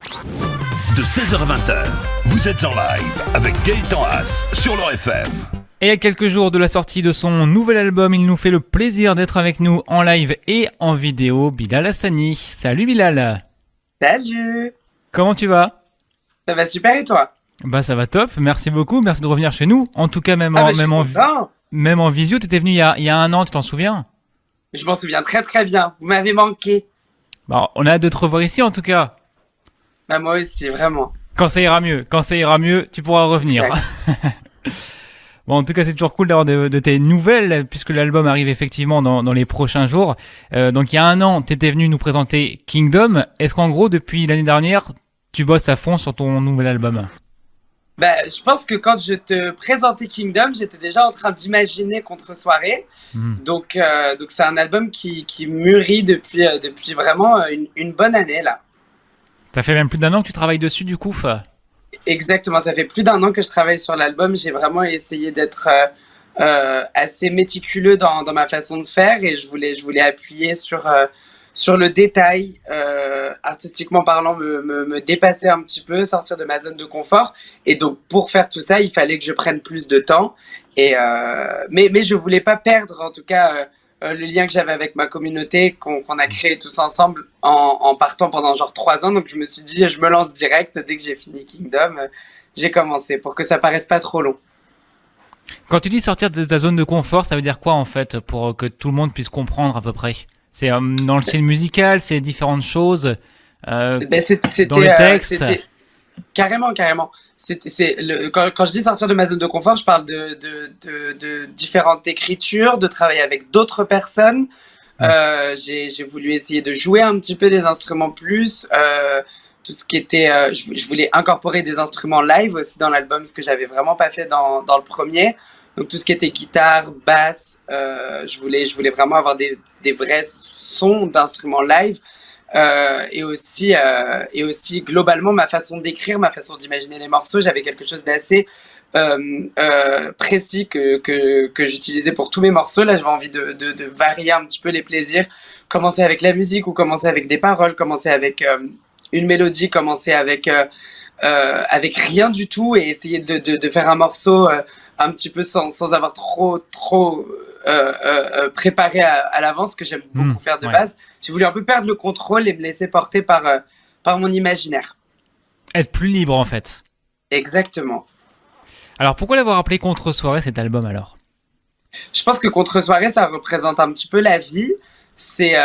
De 16h à 20h, vous êtes en live avec Gaëtan Haas sur leur FM. Et à quelques jours de la sortie de son nouvel album, il nous fait le plaisir d'être avec nous en live et en vidéo, Bilal Hassani. Salut Bilal. Salut. Comment tu vas ? Ça va super et toi ? Bah ça va top, merci beaucoup, merci de revenir chez nous. En tout cas même en visio, t'étais venu il y a un an, tu t'en souviens ? Je m'en souviens très très bien, vous m'avez manqué. Bah, on a hâte de te revoir ici en tout cas. Bah moi aussi, vraiment. Quand ça ira mieux, tu pourras revenir. Bon, en tout cas, c'est toujours cool d'avoir de tes nouvelles, puisque l'album arrive effectivement dans les prochains jours. Donc, il y a un an, tu étais venu nous présenter Kingdom. Est-ce qu'en gros, depuis l'année dernière, tu bosses à fond sur ton nouvel album ? Bah, je pense que quand je te présentais Kingdom, j'étais déjà en train d'imaginer Contre-soirée. Donc, c'est un album qui mûrit depuis vraiment une bonne année, là. Ça fait même plus d'un an que tu travailles dessus, du coup. Exactement, ça fait plus d'un an que je travaille sur l'album. J'ai vraiment essayé d'être assez méticuleux dans ma façon de faire et je voulais appuyer sur le détail, artistiquement parlant, me dépasser un petit peu, sortir de ma zone de confort. Et donc, pour faire tout ça, il fallait que je prenne plus de temps. Mais je voulais pas perdre, en tout cas, le lien que j'avais avec ma communauté, qu'on a créé tous ensemble en partant pendant genre 3 ans. Donc, je me suis dit, je me lance direct. Dès que j'ai fini Kingdom, j'ai commencé pour que ça paraisse pas trop long. Quand tu dis sortir de ta zone de confort, ça veut dire quoi en fait, pour que tout le monde puisse comprendre à peu près ? C'est dans le style musical, c'est différentes choses, dans les textes. Carrément. Quand je dis sortir de ma zone de confort, je parle de différentes écritures, de travailler avec d'autres personnes. J'ai voulu essayer de jouer un petit peu des instruments plus. Tout ce qui était, je voulais incorporer des instruments live aussi dans l'album, ce que j'avais vraiment pas fait dans le premier. Donc tout ce qui était guitare, basse, je voulais vraiment avoir des vrais sons d'instruments live. Et aussi globalement ma façon d'écrire, ma façon d'imaginer les morceaux, j'avais quelque chose d'assez précis que j'utilisais pour tous mes morceaux. Là, j'avais envie de varier un petit peu les plaisirs, commencer avec la musique ou commencer avec des paroles, commencer avec une mélodie, commencer avec rien du tout et essayer de faire un morceau un petit peu sans avoir trop préparé à l'avance, que j'aime beaucoup faire de base. J'ai voulu un peu perdre le contrôle et me laisser porter par mon imaginaire. Être plus libre en fait. Exactement. Alors pourquoi l'avoir appelé Contre-soirée cet album alors ? Je pense que Contre-soirée, ça représente un petit peu la vie. C'est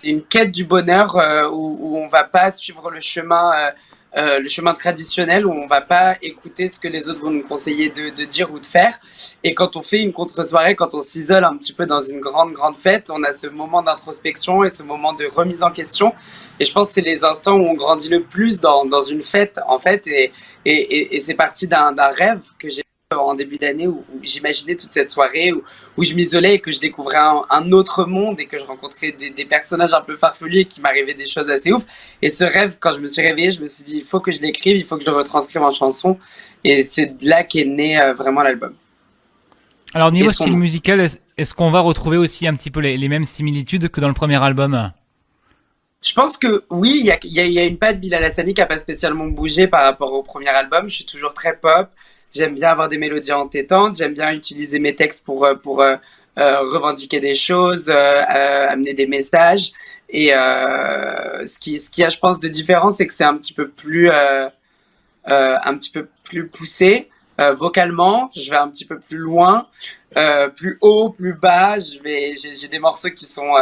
une quête du bonheur où on va pas suivre le chemin traditionnel, où on va pas écouter ce que les autres vont nous conseiller de dire ou de faire. Et quand on fait une contre-soirée, quand on s'isole un petit peu dans une grande fête, on a ce moment d'introspection et ce moment de remise en question. Et je pense que c'est les instants où on grandit le plus dans une fête, en fait. Et c'est parti d'un rêve que j'ai en début d'année où j'imaginais toute cette soirée où je m'isolais et que je découvrais un autre monde et que je rencontrais des personnages un peu farfelus et qu'il m'arrivait des choses assez ouf. Et ce rêve, quand je me suis réveillée, je me suis dit il faut que je l'écrive, il faut que je le retranscrive en chanson. Et c'est de là qu'est né vraiment l'album. Alors niveau style musical, est-ce qu'on va retrouver aussi un petit peu les mêmes similitudes que dans le premier album ? Je pense que oui, il y a une patte Bilal Hassani qui n'a pas spécialement bougé par rapport au premier album. Je suis toujours très pop. J'aime bien avoir des mélodies entêtantes, j'aime bien utiliser mes textes pour revendiquer des choses, amener des messages. Et ce qui a, je pense, de différent, c'est que c'est un petit peu plus poussé vocalement. Je vais un petit peu plus loin, plus haut, plus bas. J'ai des morceaux qui sont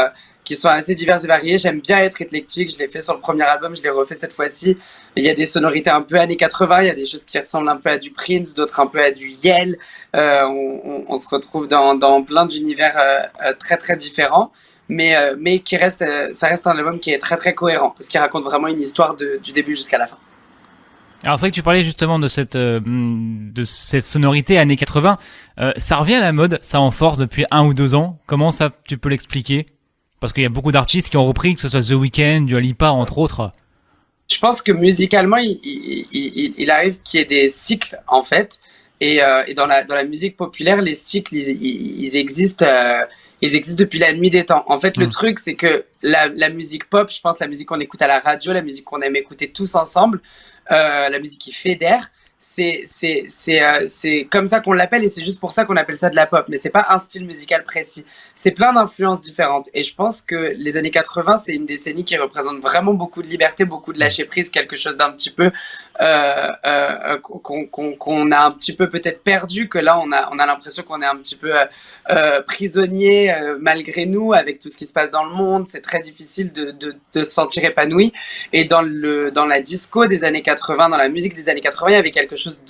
assez divers et variés. J'aime bien être éclectique. Je l'ai fait sur le premier album, je l'ai refait cette fois-ci. Il y a des sonorités un peu années 80, il y a des choses qui ressemblent un peu à du Prince, d'autres un peu à du Yel. On se retrouve dans plein d'univers très très différents, mais ça reste un album qui est très très cohérent, parce qu'il raconte vraiment une histoire du début jusqu'à la fin. Alors c'est vrai que tu parlais justement de cette sonorité années 80. Ça revient à la mode, ça en force depuis 1 ou 2 ans. Comment ça, tu peux l'expliquer ? Parce qu'il y a beaucoup d'artistes qui ont repris, que ce soit The Weeknd, Dua Lipa, entre autres. Je pense que musicalement, il arrive qu'il y ait des cycles, en fait. Et dans la musique populaire, les cycles, ils existent ils existent depuis la nuit des temps. En fait, le truc, c'est que la musique pop, je pense la musique qu'on écoute à la radio, la musique qu'on aime écouter tous ensemble, la musique qui fédère, c'est comme ça qu'on l'appelle et c'est juste pour ça qu'on appelle ça de la pop. Mais c'est pas un style musical précis. C'est plein d'influences différentes. Et je pense que les années 80, c'est une décennie qui représente vraiment beaucoup de liberté, beaucoup de lâcher prise, quelque chose d'un petit peu qu'on a un petit peu peut-être perdu, que là on a l'impression qu'on est un petit peu prisonnier malgré nous avec tout ce qui se passe dans le monde. C'est très difficile de se sentir épanoui. Et dans la disco des années 80, dans la musique des années 80, il y avait quelque chose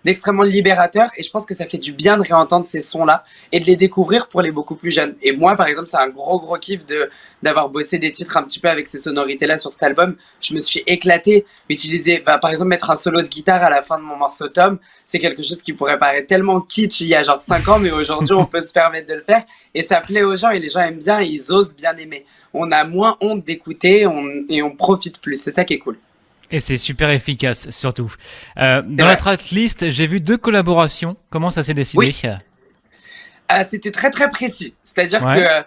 d'extrêmement libérateur et je pense que ça fait du bien de réentendre ces sons-là et de les découvrir pour les beaucoup plus jeunes. Et moi, par exemple, c'est un gros kiff d'avoir bossé des titres un petit peu avec ces sonorités-là sur cet album. Je me suis éclaté, par exemple, mettre un solo de guitare à la fin de mon morceau Tom, c'est quelque chose qui pourrait paraître tellement kitsch il y a genre 5 ans, mais aujourd'hui, on peut se permettre de le faire et ça plaît aux gens et les gens aiment bien et ils osent bien aimer. On a moins honte d'écouter et on profite plus. C'est ça qui est cool. Et c'est super efficace, surtout. Dans la tracklist, j'ai vu 2 collaborations. Comment ça s'est décidé? Oui. C'était très très précis. C'est-à-dire que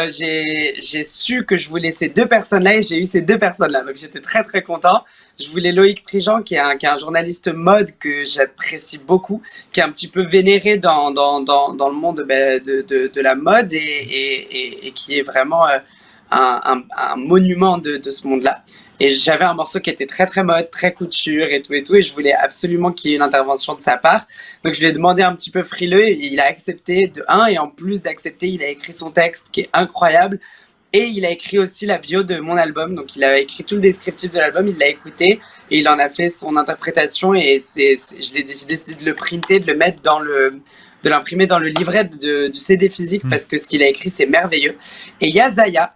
j'ai su que je voulais ces 2 personnes-là et j'ai eu ces 2 personnes-là. Donc j'étais très très content. Je voulais Loïc Prigent, qui est un journaliste mode que j'apprécie beaucoup, qui est un petit peu vénéré dans le monde de la mode et qui est vraiment un monument de ce monde-là. Et j'avais un morceau qui était très très mode, très couture et tout, et je voulais absolument qu'il y ait une intervention de sa part. Donc je lui ai demandé un petit peu frileux, et il a accepté de un, et en plus d'accepter, il a écrit son texte qui est incroyable, et il a écrit aussi la bio de mon album. Donc il a écrit tout le descriptif de l'album, il l'a écouté, et il en a fait son interprétation, et j'ai décidé de le printer, de le mettre de l'imprimer dans le livret du CD physique, parce que ce qu'il a écrit, c'est merveilleux. Et il y a Zaya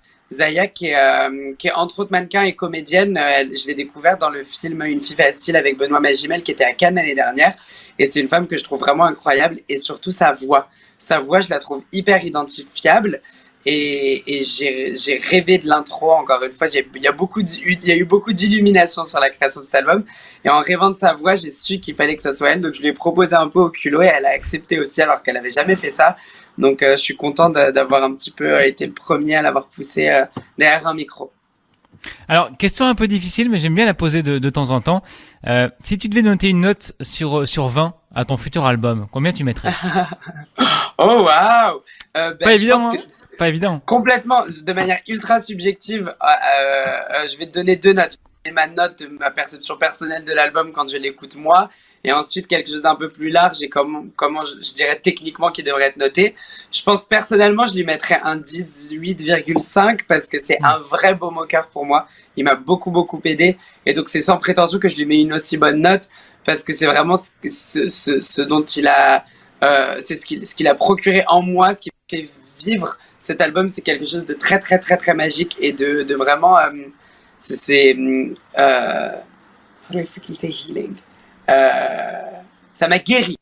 qui est entre autres mannequin et comédienne. Je l'ai découverte dans le film Une fille facile avec Benoît Magimel qui était à Cannes l'année dernière et c'est une femme que je trouve vraiment incroyable et surtout sa voix, je la trouve hyper identifiable et j'ai rêvé de l'intro. Encore une fois, il y a eu beaucoup d'illumination sur la création de cet album et en rêvant de sa voix, j'ai su qu'il fallait que ça soit elle, donc je lui ai proposé un peu au culot et elle a accepté aussi alors qu'elle avait jamais fait ça. Donc, je suis content d'avoir un petit peu été le premier à l'avoir poussé derrière un micro. Alors, question un peu difficile, mais j'aime bien la poser de temps en temps. Si tu devais noter une note sur 20 à ton futur album, combien tu mettrais? Oh, waouh! Pas évident, hein? Pas évident. Complètement, de manière ultra subjective, je vais te donner 2 notes. Ma note, ma perception personnelle de l'album quand je l'écoute moi, et ensuite quelque chose d'un peu plus large et comment je dirais techniquement qui devrait être noté. Je pense personnellement je lui mettrais un 18,5 parce que c'est un vrai beau moqueur pour moi. Il m'a beaucoup aidé et donc c'est sans prétention que je lui mets une aussi bonne note parce que c'est vraiment ce dont il a, c'est ce qu'il a procuré en moi, ce qui fait vivre cet album. C'est quelque chose de très très très très magique et de vraiment how do I freaking say healing? Ça m'a guéri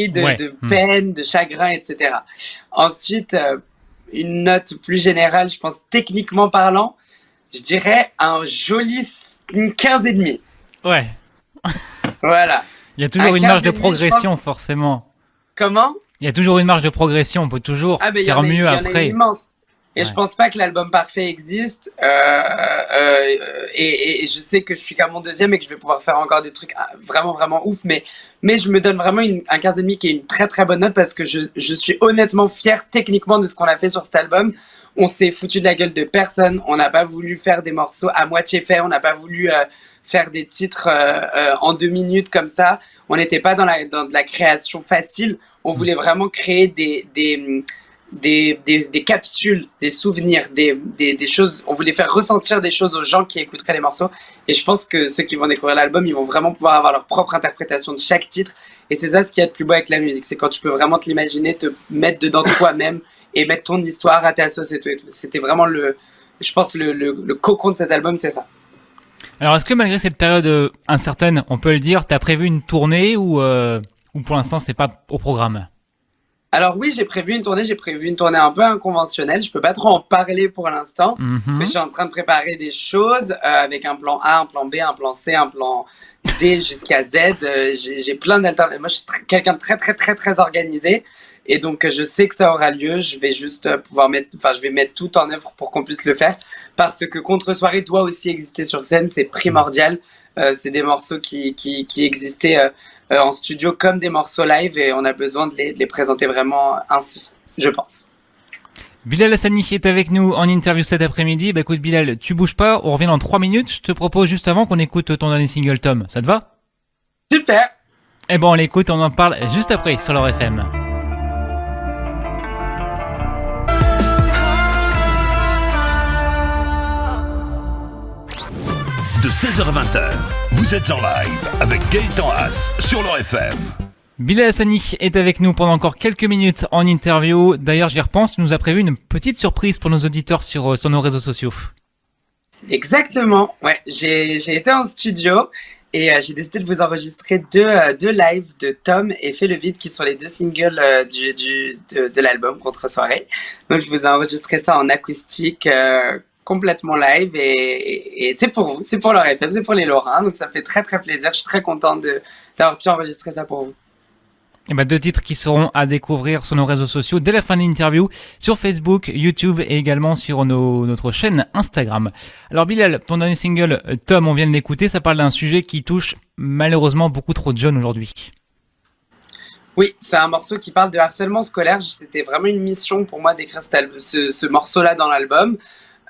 de peine, de chagrin, etc. Ensuite, une note plus générale, je pense techniquement parlant, je dirais une 15,5. Ouais. Voilà. Il y a toujours une marge de progression, forcément. Comment? Il y a toujours une marge de progression, on peut toujours faire mieux après. Immense. Et je pense pas que l'album parfait existe. Et je sais que je suis qu'à mon 2e et que je vais pouvoir faire encore des trucs vraiment ouf. Mais je me donne vraiment un 15,5 qui est une très très bonne note parce que je suis honnêtement fier techniquement de ce qu'on a fait sur cet album. On s'est foutu de la gueule de personne. On n'a pas voulu faire des morceaux à moitié faits. On n'a pas voulu faire des titres en 2 minutes comme ça. On n'était pas dans de la création facile. On voulait vraiment créer des capsules, des souvenirs, des choses. On voulait faire ressentir des choses aux gens qui écouteraient les morceaux. Et je pense que ceux qui vont découvrir l'album, ils vont vraiment pouvoir avoir leur propre interprétation de chaque titre. Et c'est ça ce qu'il y a de plus beau avec la musique. C'est quand tu peux vraiment te l'imaginer, te mettre dedans toi-même et mettre ton histoire à ta sauce et tout. C'était vraiment je pense que le cocon de cet album, c'est ça. Alors, est-ce que malgré cette période incertaine, on peut le dire, t'as prévu une tournée ou pour l'instant, c'est pas au programme? Alors oui, j'ai prévu une tournée un peu inconventionnelle. Je peux pas trop en parler pour l'instant, mais je suis en train de préparer des choses avec un plan A, un plan B, un plan C, un plan D jusqu'à Z. J'ai plein d'alternatives. Moi, je suis quelqu'un de très très très très organisé Et donc, je sais que ça aura lieu. Je vais juste je vais mettre tout en œuvre pour qu'on puisse le faire. Parce que Contre-soirée doit aussi exister sur scène. C'est primordial. C'est des morceaux qui existaient en studio comme des morceaux live et on a besoin de les présenter vraiment ainsi, je pense. Bilal Hassani est avec nous en interview cet après-midi. Écoute Bilal, tu bouges pas, on revient dans 3 minutes. Je te propose juste avant qu'on écoute ton dernier single Tom. Ça te va ? Super. Eh ben on l'écoute, on en parle juste après sur leur FM. De 16h à 20h, vous êtes en live avec Gaëtan Haas sur leur FM. Bilal Hassani est avec nous pendant encore quelques minutes en interview. D'ailleurs, j'y repense, nous a prévu une petite surprise pour nos auditeurs sur nos réseaux sociaux. Exactement, ouais, j'ai été en studio et j'ai décidé de vous enregistrer deux lives de Tom et Fais le vide qui sont les 2 singles de l'album Contre-soirée. Donc je vous ai enregistré ça en acoustique complètement live et c'est pour vous, c'est pour leur FM, c'est pour les Lorrains, donc ça fait très très plaisir, je suis très contente d'avoir pu enregistrer ça pour vous. Et 2 titres qui seront à découvrir sur nos réseaux sociaux dès la fin de l'interview, sur Facebook, YouTube et également sur notre chaîne Instagram. Alors Bilal, ton dernier single, Tom, on vient de l'écouter, ça parle d'un sujet qui touche malheureusement beaucoup trop de jeunes aujourd'hui. Oui, c'est un morceau qui parle de harcèlement scolaire, c'était vraiment une mission pour moi d'écrire ce morceau-là dans l'album.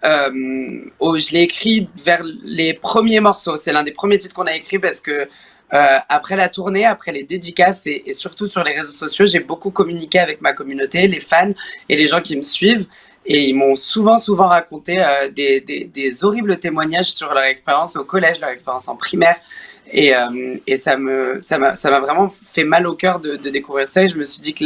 Je l'ai écrit vers les premiers morceaux, c'est l'un des premiers titres qu'on a écrit parce que après la tournée, après les dédicaces et surtout sur les réseaux sociaux, j'ai beaucoup communiqué avec ma communauté, les fans et les gens qui me suivent. Et ils m'ont souvent raconté des horribles témoignages sur leur expérience au collège, leur expérience en primaire. Et ça m'a vraiment fait mal au cœur de découvrir ça. Et je me suis dit que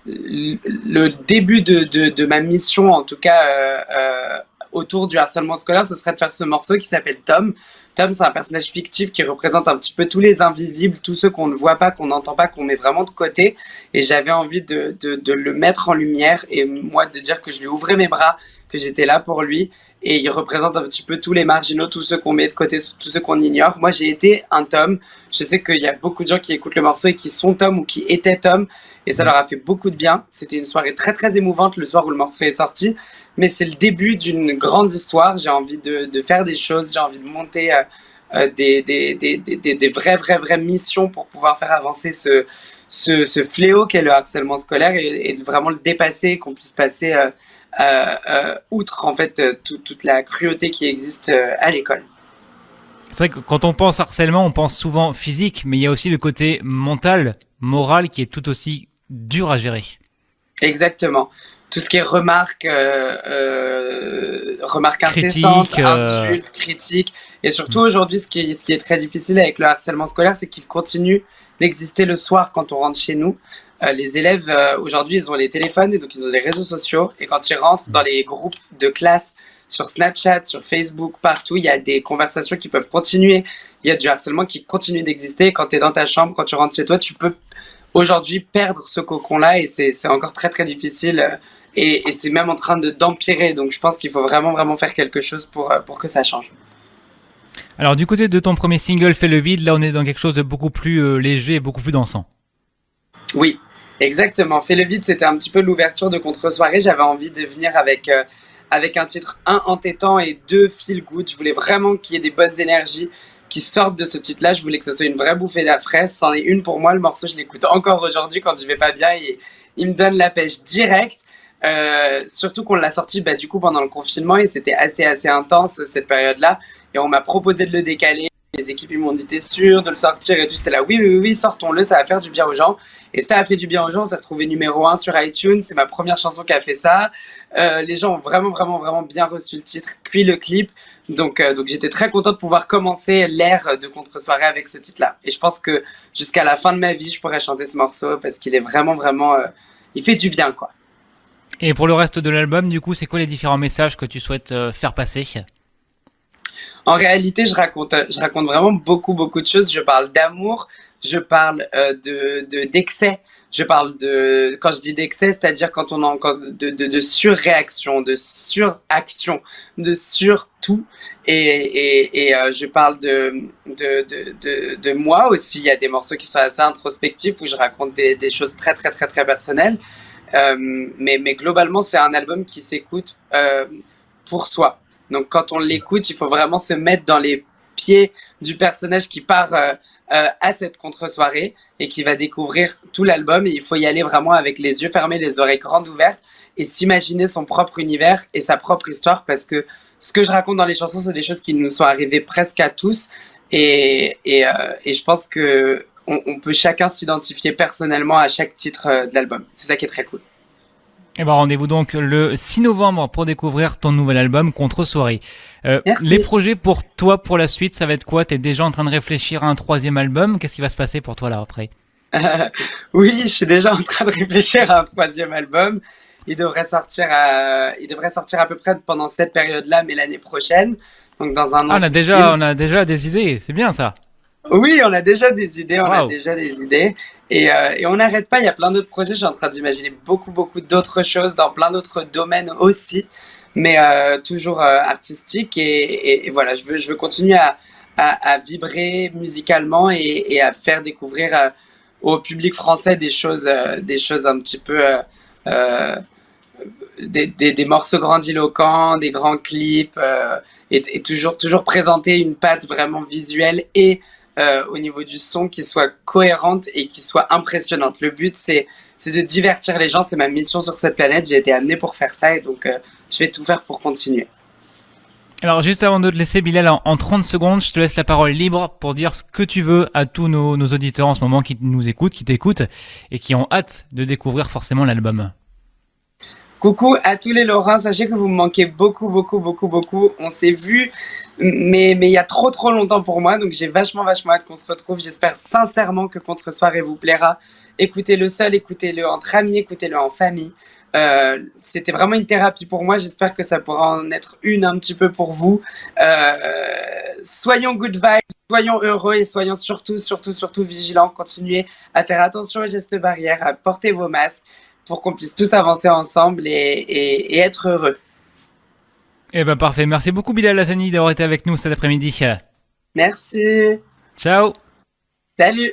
le début de ma mission, en tout cas autour du harcèlement scolaire, ce serait de faire ce morceau qui s'appelle Tom. Tom, c'est un personnage fictif qui représente un petit peu tous les invisibles, tous ceux qu'on ne voit pas, qu'on n'entend pas, qu'on met vraiment de côté. Et j'avais envie de le mettre en lumière et moi de dire que je lui ouvrais mes bras, que j'étais là pour lui. Et il représente un petit peu tous les marginaux, tous ceux qu'on met de côté, tous ceux qu'on ignore. Moi, j'ai été un Tom. Je sais qu'il y a beaucoup de gens qui écoutent le morceau et qui sont Tom ou qui étaient Tom. Et ça leur a fait beaucoup de bien. C'était une soirée très, très émouvante le soir où le morceau est sorti. Mais c'est le début d'une grande histoire. J'ai envie de faire des choses. J'ai envie de monter des vraies missions pour pouvoir faire avancer ce fléau qu'est le harcèlement scolaire et vraiment le dépasser, qu'on puisse passer outre en fait toute la cruauté qui existe à l'école. C'est vrai que quand on pense harcèlement, on pense souvent physique, mais il y a aussi le côté mental, moral qui est tout aussi dur à gérer. Exactement. Tout ce qui est remarques incessantes, insultes, critiques. Et surtout aujourd'hui, ce qui est très difficile avec le harcèlement scolaire, c'est qu'il continue d'exister le soir quand on rentre chez nous. Les élèves, aujourd'hui, ils ont les téléphones et donc ils ont les réseaux sociaux. Et quand ils rentrent dans les groupes de classe, sur Snapchat, sur Facebook, partout, il y a des conversations qui peuvent continuer. Il y a du harcèlement qui continue d'exister. Quand tu es dans ta chambre, quand tu rentres chez toi, tu peux aujourd'hui perdre ce cocon-là et c'est encore très, très difficile. Et c'est même en train d'empirer. Donc je pense qu'il faut vraiment faire quelque chose pour que ça change. Alors du côté de ton premier single, Fais le vide, là on est dans quelque chose de beaucoup plus léger et beaucoup plus dansant. Oui, exactement. Fais le vide, c'était un petit peu l'ouverture de Contre-soirée. J'avais envie de venir avec un titre, 1, entêtant et 2, feel good. Je voulais vraiment qu'il y ait des bonnes énergies qui sortent de ce titre-là. Je voulais que ce soit une vraie bouffée d'air frais. C'en est une pour moi. Le morceau, je l'écoute encore aujourd'hui quand je vais pas bien et il me donne la pêche directe. Surtout qu'on l'a sorti du coup pendant le confinement et c'était assez intense cette période-là. Et on m'a proposé de le décaler. Les équipes ils m'ont dit t'es sûr de le sortir et tout. J'étais là oui, sortons-le, ça va faire du bien aux gens. Et ça a fait du bien aux gens, on s'est retrouvé numéro 1 sur iTunes, c'est ma première chanson qui a fait ça. Les gens ont vraiment bien reçu le titre, puis le clip. Donc j'étais très contente de pouvoir commencer l'ère de Contre-soirée avec ce titre-là. Et je pense que jusqu'à la fin de ma vie, je pourrais chanter ce morceau parce qu'il est vraiment, il fait du bien quoi. Et pour le reste de l'album, du coup, c'est quoi les différents messages que tu souhaites faire passer ? En réalité, je raconte vraiment beaucoup de choses. Je parle d'amour, je parle d'excès, je parle quand je dis d'excès, c'est-à-dire quand on a encore de surréaction, de suraction, de surtout. Et je parle de moi aussi. Il y a des morceaux qui sont assez introspectifs où je raconte des choses très, très, très, très personnelles. Mais globalement, c'est un album qui s'écoute pour soi. Donc quand on l'écoute, il faut vraiment se mettre dans les pieds du personnage qui part à cette contre-soirée et qui va découvrir tout l'album. Et il faut y aller vraiment avec les yeux fermés, les oreilles grandes ouvertes et s'imaginer son propre univers et sa propre histoire, parce que ce que je raconte dans les chansons, c'est des choses qui nous sont arrivées presque à tous. Et je pense que on peut chacun s'identifier personnellement à chaque titre de l'album. C'est ça qui est très cool. Et ben rendez-vous donc le 6 novembre pour découvrir ton nouvel album Contre-soirée. Les projets pour toi pour la suite, ça va être quoi? T'es déjà en train de réfléchir à un 3e album? Qu'est-ce qui va se passer pour toi là après? Oui, je suis déjà en train de réfléchir à un 3e album. Il devrait sortir à peu près pendant cette période-là, mais l'année prochaine. Donc dans un an. On a déjà des idées, c'est bien ça. Oui, on a déjà des idées, et on n'arrête pas. Il y a plein d'autres projets. Je suis en train d'imaginer beaucoup d'autres choses dans plein d'autres domaines aussi, mais toujours artistique. Et voilà, je veux continuer à vibrer musicalement et à faire découvrir au public français des choses un petit peu des morceaux grandiloquents, des grands clips, et toujours présenter une patte vraiment visuelle et au niveau du son qui soit cohérente et qui soit impressionnante. Le but, c'est de divertir les gens. C'est ma mission sur cette planète. J'ai été amené pour faire ça, et donc je vais tout faire pour continuer. Alors juste avant de te laisser, Bilal, en 30 secondes, je te laisse la parole libre pour dire ce que tu veux à tous nos auditeurs en ce moment qui nous écoutent, qui t'écoutent et qui ont hâte de découvrir forcément l'album. Coucou à tous les Lorrains, sachez que vous me manquez beaucoup. On s'est vu, mais il y a trop longtemps pour moi, donc j'ai vachement hâte qu'on se retrouve. J'espère sincèrement que Contre-soirée vous plaira. Écoutez-le seul, écoutez-le entre amis, écoutez-le en famille. C'était vraiment une thérapie pour moi. J'espère que ça pourra en être une un petit peu pour vous. Soyons good vibes, soyons heureux et soyons surtout vigilants. Continuez à faire attention aux gestes barrières, à porter vos masques, pour qu'on puisse tous avancer ensemble et être heureux. Eh ben parfait, merci beaucoup Bilal Hassani d'avoir été avec nous cet après-midi. Merci. Ciao. Salut.